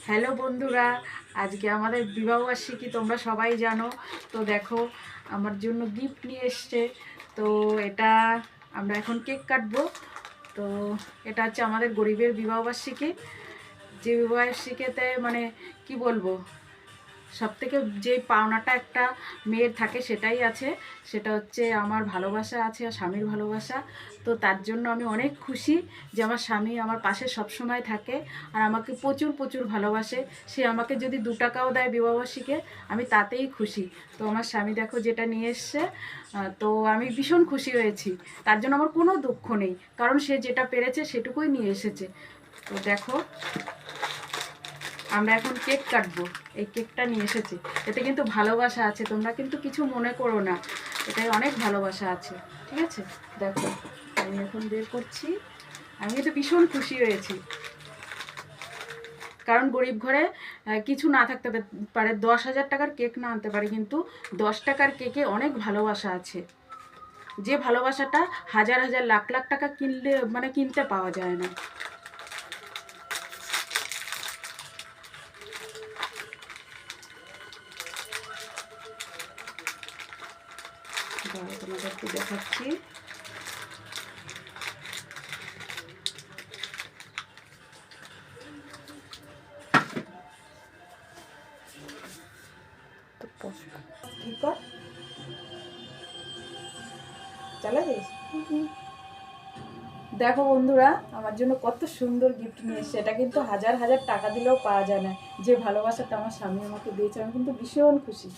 Hello বন্ধুরা, আজকে আমাদের বিবাহবার্ষিকী তোমরা সবাই জানো। তো দেখো, আমার জন্য গিফট নিয়ে এসছে। তো এটা আমরা এখন কেক কাটবো। তো এটা হচ্ছে আমাদের গরিবের বিবাহবার্ষিকী। যে বিবাহবার্ষিকীতে মানে কি বলবো, সবথেকে যে পাওনাটা একটা মেয়ের থাকে সেটাই আছে। সেটা হচ্ছে আমার ভালোবাসা আছে আর স্বামীর ভালোবাসা। তো তার জন্য আমি অনেক খুশি যে আমার স্বামী আমার পাশে সবসময় থাকে আর আমাকে প্রচুর প্রচুর ভালোবাসে। সে আমাকে যদি 2 টাকাও দেয় বিবাহবার্ষিকীতে, আমি তাতেই খুশি। তো আমার স্বামী দেখো যেটা নিয়ে এসছে, তো আমি ভীষণ খুশি হয়েছি। তার জন্য আমার কোনো দুঃখ নেই, কারণ সে যেটা পেরেছে সেটুকুই নিয়ে এসেছে। তো দেখো, আমরা এখন কেক কাটবো। এই কেকটা নিয়ে এসেছি, এতে কিন্তু ভালোবাসা আছে, তোমরা কিন্তু কিছু মনে করো না, এটাই অনেক ভালোবাসা আছে। ঠিক আছে, দেখো আমি এখন বের করছি। আমি তো ভীষণ খুশি হয়েছি, কারণ গরিব ঘরে কিছু না থাকতে পারে, 10,000 টাকার কেক না আনতে পারে, কিন্তু 10 টাকার কেকে অনেক ভালোবাসা আছে। যে ভালোবাসাটা হাজার হাজার লাখ লাখ টাকা কিনলে মানে কিনতে পাওয়া যায় না। তোমাদেরকে দেখাচ্ছি। কি কর চালা যাস। দেখো বন্ধুরা, আমার জন্য কত সুন্দর গিফট নিয়ে এসছে। এটা কিন্তু হাজার হাজার টাকা দিলেও পাওয়া যায় না। যে ভালোবাসাটা আমার স্বামী আমাকে দিয়েছে, আমি কিন্তু ভীষণ খুশি।